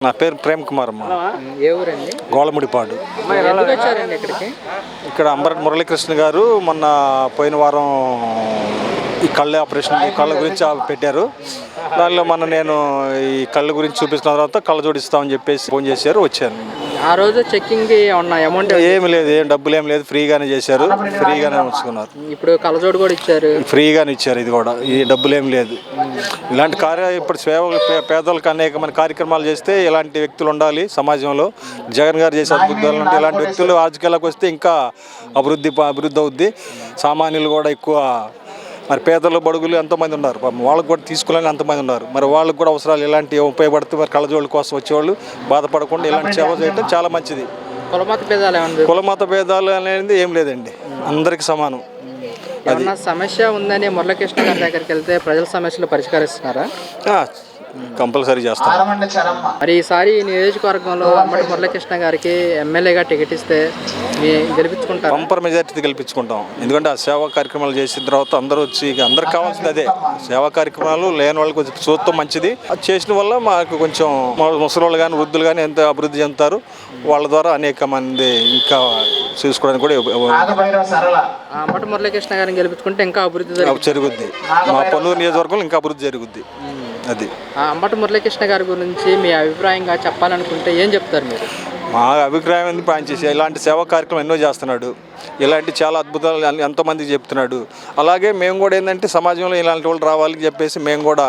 నా పేరు ప్రేమ్ కుమార్ అమ్మ. ఏ ఊరండి? గోళముడిపాడు. ఎందుకు వచ్చారండి ఇక్కడికి? ఇక్కడ అంబటి మురళీకృష్ణ గారు మొన్న పోయిన వారం ఈ కళ్ళ ఆపరేషన్ కళ్ళ గురించి పెట్టారు. దానిలో నేను ఈ కళ్ళ గురించి చూపిస్తున్న తర్వాత కళ్ళ జోడిస్తామని చెప్పేసి ఫోన్ చేశారు, వచ్చాను. ఆ రోజు చెక్కింగ్ ఉన్న అమౌంట్ ఏమి లేదు, ఏం డబ్బులు ఏం లేదు, ఫ్రీగానే చేశారు, ఫ్రీగానే ఉంచుకున్నారు. ఇప్పుడు కళ్ళజోడు కూడా ఇచ్చారు, ఫ్రీగానే ఇచ్చారు. ఇది కూడా ఈ డబ్బులు ఏం లేదు. ఇలాంటి ఇప్పుడు పేదలకు అనేకమైన కార్యక్రమాలు చేస్తే ఇలాంటి వ్యక్తులు ఉండాలి సమాజంలో. జగన్ గారు చేసే అద్భుతాలు ఉంటే ఇలాంటి వ్యక్తులు రాజకీయాలకు వస్తే ఇంకా అభివృద్ధి అవుద్ది. సామాన్యులు కూడా ఎక్కువ, మరి పేదలు బడుగులు ఎంతోమంది ఉన్నారు, వాళ్ళకు కూడా తీసుకోవాలని ఎంతమంది ఉన్నారు. మరి వాళ్ళకు కూడా అవసరాలు ఇలాంటివి ఉపయోగపడుతూ మరి కళ్ళజోళ్ళ కోసం వచ్చేవాళ్ళు బాధపడకుండా ఇలాంటి సేవ చేయడం చాలా మంచిది. కులమత భేదాలు అనేది ఏం లేదండి, అందరికి సమానం. ఏమన్నా సమస్య ఉందని మురళీకృష్ణ గారి దగ్గరికి వెళ్తే ప్రజల సమస్యలు పరిష్కరిస్తున్నారా? కంపల్సరీ చేస్తాం. మరి ఈసారి ఈ నియోజకవర్గంలో అంబటి మురళీకృష్ణ గారికి ఎమ్మెల్యేగా టికెట్ ఇస్తే గెలిపించుకుంటారు? బంపర్ మెజార్టీ గెలిపించుకుంటాం. ఎందుకంటే ఆ సేవా కార్యక్రమాలు చేసిన తర్వాత అందరూ వచ్చి, అందరికి కావాల్సింది అదే, సేవా కార్యక్రమాలు లేని వాళ్ళకి కొంచెం చూడటం మంచిది. అది చేసిన వల్ల మాకు కొంచెం ముసలోళ్ళు కానీ వృద్ధులు కానీ ఎంత అభివృద్ధి చెందుతారు. వాళ్ళ ద్వారా అనేక మంది ఇంకా చూసుకోవడానికి కూడా అంబటి మురళీకృష్ణ గారిని గెలిపించుకుంటే ఇంకా అభివృద్ధి జరుగుద్ది. మా పొన్నూరు నియోజకవర్గంలో ఇంకా అభివృద్ధి జరుగుద్ది. అది అంబటి మురళీకృష్ణ గారి గురించి మీ అభిప్రాయంగా చెప్పాలనుకుంటే ఏం చెప్తారు మీరు? మా అభిప్రాయం ఏంది, ఆయన చేసి ఇలాంటి సేవా కార్యక్రమం ఎన్నో చేస్తున్నాడు. ఇలాంటి చాలా అద్భుతాలు ఎంతోమందికి చెప్తున్నాడు. అలాగే మేము కూడా ఏంటంటే సమాజంలో ఇలాంటి వాళ్ళు రావాలని చెప్పేసి మేము కూడా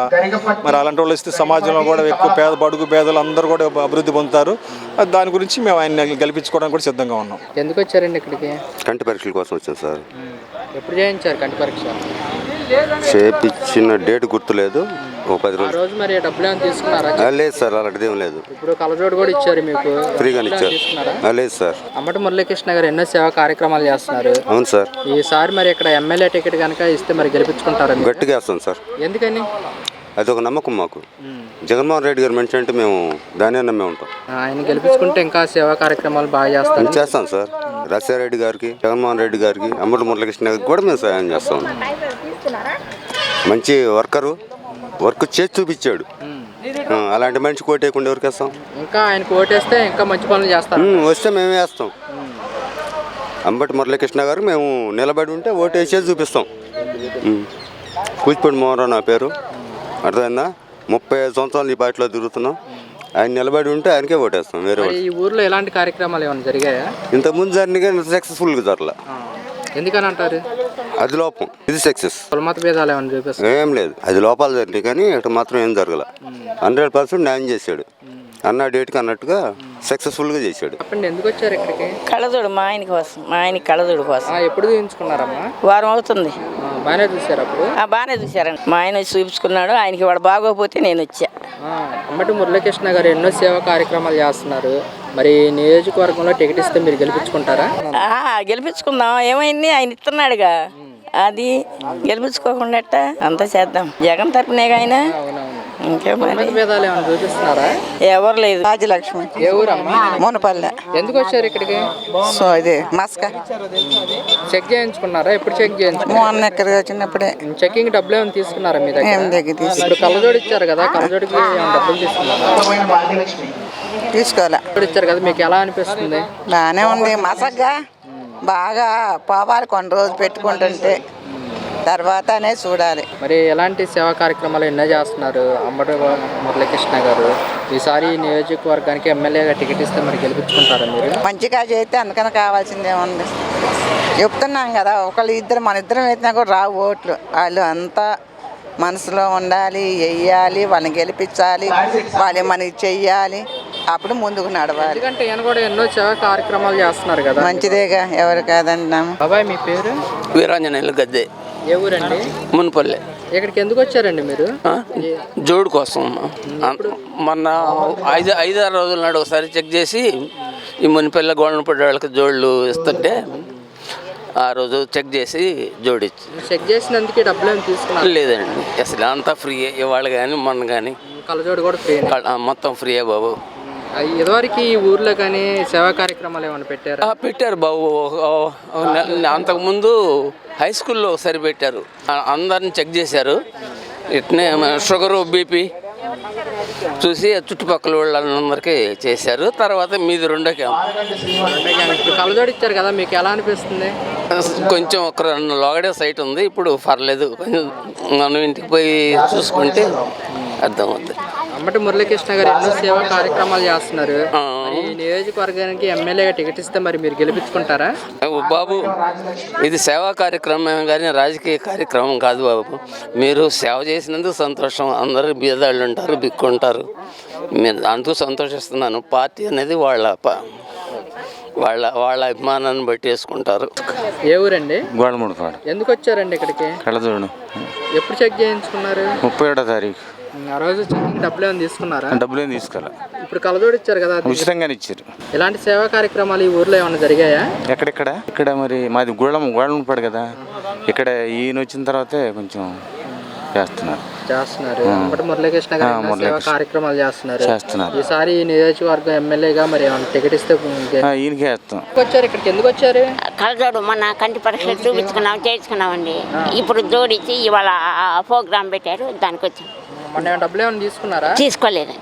మరి అలాంటి వాళ్ళు ఇస్తే సమాజంలో కూడా ఎక్కువ బడుగు పేదలు అందరూ కూడా అభివృద్ధి పొందుతారు. దాని గురించి మేము ఆయన గెలిపించుకోవడానికి కూడా సిద్ధంగా ఉన్నాం. ఎందుకు వచ్చారండి ఇక్కడికి? కంటి పరీక్షల కోసం వచ్చాను సార్. ఎప్పుడు చేయించారు కంటి పరీక్ష? చేయించిన డేట్ గుర్తులేదు. 10 రోజు మరి డబ్బులు ఏమైనా తీసుకున్నారా? లేదు సార్, అలాంటిది ఏం లేదు. ఇప్పుడు కళ్ళజోడు కూడా ఇచ్చారు మీకు, ఫ్రీగా ఇచ్చారు? లేదు సార్. అంబటి మురళీకృష్ణ గారు ఎన్నో సేవా కార్యక్రమాలు చేస్తున్నారు. అవును సార్. ఈసారి మరి ఇక్కడ ఎమ్మెల్యే టికెట్ కనుక ఇస్తే మరి గెలిపించుకుంటారు? గట్టిగా వేస్తాం సార్. ఎందుకని? అది ఒక నమ్మకం మాకు. జగన్మోహన్ రెడ్డి గారు మంచి అంటే మేము దానే నమ్మే ఉంటాం. ఆయన గెలిపించుకుంటే ఇంకా సేవా కార్యక్రమాలు బాగా చేస్తాం సార్. రాజశేఖర గారికి, జగన్మోహన్ రెడ్డి గారికి, అంబటి మురళీకృష్ణ గారికి కూడా మేము సహాయం చేస్తాం. మంచి వర్క్ చేసి చూపించాడు. అలాంటి మనిషి కోటేయకుండా ఎవరికి వేస్తాం? ఇంకా ఆయన కోటేస్తే ఇంకా మంచి పనులు చేస్తాం. వస్తే మేమే వేస్తాం. అంబటి మురళీకృష్ణ గారు మేము నిలబడి ఉంటే ఓటు వేసేది చూపిస్తాం. కూచిపూడి మోహన్ నా పేరు, అర్థమైందా? 35 సంవత్సరాలు ఈ పార్టీలో తిరుగుతున్నాం. ఆయన నిలబడి ఉంటే ఆయనకే ఓటేస్తాం. వేరే ఈ ఊర్లో ఎలాంటి కార్యక్రమాలు ఏమైనా జరిగాయా? ఇంతకుముందు జరిగిన కానీ సక్సెస్ఫుల్గా జరగల. ఎందుకని అంటారు? అది లోపం, ఇది సక్సెస్. కులమత భేదాలు ఏమైనా చూపిస్తారు? ఏం లేదు, అది లోపాలు జరిగినాయి కానీ ఇటు మాత్రం ఏం జరగల. 100% న్యాయం చేశాడు. అన్న డేట్కి అన్నట్టుగా సక్సెస్ఫుల్గా చేశాడు. చెప్పండి, ఎందుకు వచ్చారు ఇక్కడికి? కళ్ళజోడు మా ఆయన కోసం, మా ఆయన కళ్ళజోడు కోసం. ఎప్పుడు చూపించుకున్నారమ్మా? వారం అవుతుంది. బాగానే చూసారు అప్పుడు? బాగానే చూసారండి. మా ఆయన చూపించుకున్నాడు. ఆయనకి వాడు బాగోపోతే నేను వచ్చా. అంబటి మురళీకృష్ణ గారు ఎన్నో సేవా కార్యక్రమాలు చేస్తున్నారు. మరి నియోజకవర్గంలో టికెట్ ఇస్తే మీరు గెలిపించుకుంటారా? గెలిపించుకుందాం, ఏమైంది? ఆయన ఇస్తున్నాడుగా, అది గెలిపించుకోకుండా అంతా చేద్దాం. జగన్ తరపునేగా ఆయన. చూపిస్తున్నారా? ఎవరు లేదు. రాజలక్ష్మి. ఏ ఊరమ్మా? మునపల్లె. ఎందుకు వచ్చారు ఇక్కడికి? సో ఇది మస్క చెక్ చేయించుకున్నారా? ఎప్పుడు చెక్ చేయించుకున్నారు? మొన్న ఎక్కడికి వచ్చినప్పుడే. చెక్కింగ్ డబ్బులు ఏమైనా తీసుకున్నారా మీ దగ్గర? ఏం దగ్గర ఇప్పుడు కళ్ళజోడు ఇచ్చారు కదా, కళ్ళజోడికి డబ్బులు తీసుకున్నారా? తీసుకోవాలా ఇచ్చారు కదా, మీకు ఎలా అనిపిస్తుంది? బాగానే ఉంది. మసగ్గా బాగా పోవాలి, కొన్ని రోజులు పెట్టుకుంటుంటే తర్వాతనే చూడాలి. మరి ఎలాంటి సేవా కార్యక్రమాలు ఎన్నో చేస్తున్నారు అంబటి మురళీకృష్ణ గారు. ఈసారి నియోజకవర్గానికి ఎమ్మెల్యేగా టికెట్ ఇస్తే మరి గెలిపించుకుంటారా మీరు? మంచిగా చేస్తే అందుకని కావాల్సిందేముంది. చెప్తున్నాం కదా, మన ఇద్దరం వేసినా కూడా రావు ఓట్లు. వాళ్ళు అంతా మనసులో ఉండాలి, వెయ్యాలి, వాళ్ళని గెలిపించాలి, వాళ్ళు మనకి చెయ్యాలి, అప్పుడు ముందుకు నడవాలి. ఎందుకంటే ఈయన కూడా ఎన్నో సేవా కార్యక్రమాలు చేస్తున్నారు కదా. మంచిదేగా, ఎవరు కాదంటున్నాము. బాబాయ్, మీ పేరు? వీరాంజనేయులు గద్దే. ఏ ఊరండి? మున్పల్లె. ఇక్కడికి ఎందుకు వచ్చారండి మీరు? జోడు కోసం. మొన్న 5-6 రోజుల నాడు ఒకసారి చెక్ చేసి ఈ మున్పల్లె గోడనపడ్డ వాళ్ళకి జోళ్ళు ఇస్తుంటే ఆ రోజు చెక్ చేసి జోడిచ్చి. చెక్ చేసినందుకు డబ్బులు ఏమి తీసుకున్నారు? లేదండి, అసలు అంతా ఫ్రీ. ఇవాళ కానీ మొన్న కానీ కళ్ళజోడు కూడా ఫ్రీ? మొత్తం ఫ్రీయే బాబు. ఇదివరకు ఈ ఊర్లో కానీ సేవా కార్యక్రమాలు ఏమైనా పెట్టారా? పెట్టారు బాబు. అంతకుముందు హై స్కూల్లో ఒకసారి పెట్టారు. అందరిని చెక్ చేశారు. ఇట్నే షుగరు, బీపీ చూసి చుట్టుపక్కల వాళ్ళందరికీ చేశారు. తర్వాత మీది రెండో క్యాంప్. ఇప్పుడు కళ్ళజోడు ఇచ్చారు కదా, మీకు ఎలా అనిపిస్తుంది? కొంచెం ఒక 2 లోగడే సైట్ ఉంది, ఇప్పుడు పర్లేదు. కొంచెం మనం ఇంటికి పోయి చూసుకుంటే అర్థమవుతుంది. అంబటి మురళీకృష్ణ గారు ఎన్నో సేవా కార్యక్రమాలు చేస్తున్నారు. ఈ నియోజకవర్గానికి ఎమ్మెల్యేగా టికెట్ ఇస్తే మరి మీరు గెలిపించుకుంటారా? బాబు, ఇది సేవా కార్యక్రమం కానీ రాజకీయ కార్యక్రమం కాదు బాబు. మీరు సేవ చేసినందుకు సంతోషం. అందరూ బీదాళ్ళు ఉంటారు, బిక్కుంటారు. మీరు అందుకు సంతోషిస్తున్నాను. పార్టీ అనేది వాళ్ళ అభిమానాన్ని బట్టి వేసుకుంటారు. ఏ ఊరండి? గోడముడిపాడు. ఎందుకు వచ్చారండి ఇక్కడికి? కళ్ళజోడు ఎప్పుడు చెక్ చేయించుకున్నారు? 31వ తారీఖు. ఆ రోజు చెకింగ్ డబ్బులు ఏమైనా తీసుకున్నారా? డబ్బులు ఏం తీసుకోవాలి, ఇప్పుడు కళ్ళజోడు ఇచ్చారు కదా, ఉచితంగానే ఇచ్చారు. ఇలాంటి సేవా కార్యక్రమాలు ఈ ఊర్లో ఏమైనా జరిగాయా? ఇక్కడ మరి మాది గోడముడిపాడు కదా, ఇక్కడ ఈయన వచ్చిన తర్వాతే కొంచెం చేస్తున్నారు. అంబటి మురళీకృష్ణ గారు ఎన్నో సేవా కార్యక్రమాలు చేస్తున్నారు. ఈసారి ఈ నియోజకవర్గం ఎమ్మెల్యేగా మరి ఏమైనా టికెట్ ఇస్తే ఈయనకే వేస్తాం. వచ్చారు ఇక్కడికి, ఎందుకు వచ్చారు? కళ్ళజోడు మొన్న కంటి పరీక్ష చేయించుకున్నామండి. ఇప్పుడు జోడించి ఇవాళ ప్రోగ్రామ్ పెట్టారు, దానికి వచ్చాం. మొన్న డబ్బులు ఏమైనా తీసుకున్నారా? తీసుకోలేదు.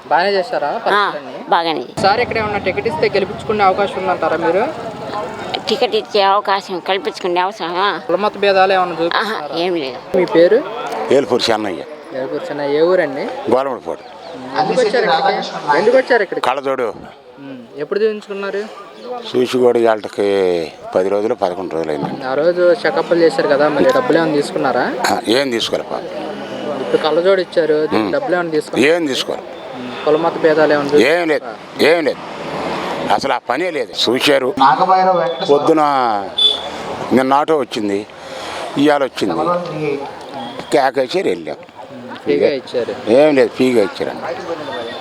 బాగానే చేస్తారా? బాగానే. సార్ ఇక్కడ ఏమన్నా టికెట్ ఇస్తే గెలిపించుకునే అవకాశం ఉందంటారా మీరు? టికెట్ ఇచ్చే అవకాశం కల్పించుకునే అవసరం కులమత భేదాలు ఏమన్నా చూపిస్తున్నారా? ఏం లేదు. మీ పేరు? ఏలుపూరి చెన్నయ్య. ఏలుపూరి చెన్నయ్య. ఏ ఊరండి? గోడముడిపాడు. ఎందుకు వచ్చారు ఇక్కడ? కళ్ళజోడు ఎప్పుడు చూపించుకున్నారు? చూసి కూడా వాళ్ళకి 10 రోజులు 11 రోజులు అయింది. ఆ రోజు చెకప్లు చేశారు కదా, మరి డబ్బులు ఏమైనా తీసుకున్నారా? ఏం తీసుకోవాలి. ఇప్పుడు కళ్ళజోడు ఇచ్చారు, డబ్బులు ఏమైనా తీసుకున్నారు? ఏం తీసుకోవాలి. కులమత భేదాలు ఏమైనా? ఏం లేదు అసలు, ఆ పనే లేదు. చూశారు. పొద్దున నిన్న ఆటో వచ్చింది, ఇవాళ వచ్చింది, కేకేసారు, వెళ్ళాం. ఫ్రీగా ఇచ్చారు? ఏం లేదు, ఫ్రీగా ఇచ్చారు.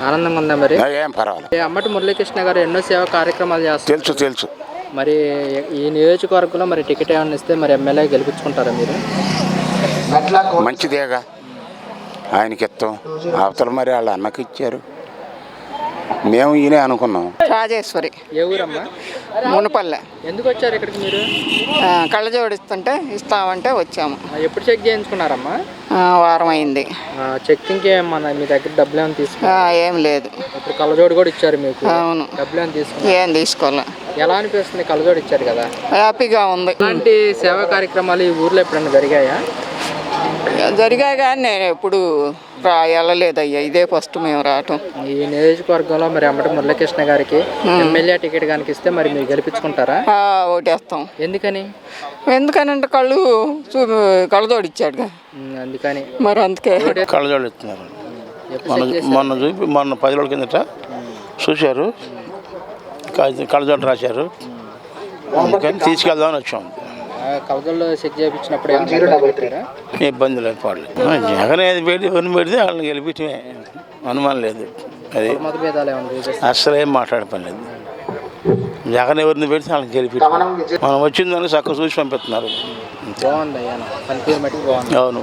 ఆనందంగా ఉందా మరి? ఏం పర్వాలేదు. అంబటి మురళీకృష్ణ గారు ఎన్నో సేవా కార్యక్రమాలు చేస్తారు. తెలుసు. మరి ఈ నియోజకవర్గంలో మరి టికెట్ ఏమైనా ఇస్తే మరి ఎమ్మెల్యే గెలిపించుకుంటారా మీరు? మంచిదేగా, ఆయనకి ఇస్తాం. అవతల మరి వాళ్ళ అన్నకి ఇచ్చారు, మేము ఈయనే అనుకున్నాం. రాజేశ్వరి. ఏ ఊరమ్మా? మునపల్లె. ఎందుకు వచ్చారు ఇక్కడికి మీరు? కళ్ళజోడు ఇస్తామంటే వచ్చాము. ఎప్పుడు చెక్ చేయించుకున్నారమ్మా? వారం అయింది. చెక్కింగ్కి ఏమన్నా మీ దగ్గర డబ్బులు ఏమైనా తీసుకున్నా? ఏం లేదు. ఇప్పుడు కళ్ళజోడు కూడా ఇచ్చారు మీకు? అవును. డబ్బులు ఏమైనా తీసుకున్నా? ఏం తీసుకోలే. ఎలా అనిపిస్తుంది? కళ్ళజోడు ఇచ్చారు కదా, హ్యాపీగా ఉంది. ఇలాంటి సేవా కార్యక్రమాలు ఈ ఊర్లో ఎప్పుడైనా జరిగాయా? జరిగాయి కానీ నేను ఎప్పుడు వెళ్ళలేదయ్యా, ఇదే ఫస్ట్ మేము రావటం. ఈ నియోజకవర్గంలో మరి అంబటి మురళీకృష్ణ గారికి ఎమ్మెల్యే టికెట్ కనుక ఇస్తే మరి మీరు గెలిపించుకుంటారా? ఓటేస్తాం. ఎందుకని? ఎందుకనంటే కళ్ళజోడు ఇచ్చాడుగా, అందుకని. మరి అందుకే కళ్ళజోడు ఇస్తున్నారు. మొన్న 10 రోజుల కిందట చూశారు, కళ్ళజోడు రాశారు, అందుకని తీసుకెళ్దామని వచ్చాం. కళ్ళజోళ్ళు చెక్ చేయించినప్పుడు ఇబ్బంది లేదు, పడలేదు. జగన్ ఏది పెడితే ఎవరిని పెడితే వాళ్ళని గెలిపించమే, అనుమానం లేదు. అది అస్సలు ఏం మాట్లాడే పని లేదు. జగన్ ఎవరిని పెడితే వాళ్ళని గెలిపించాం. మనం వచ్చిందని చక్కగా చూసి పంపిస్తున్నారు. బాగుంది. అవును.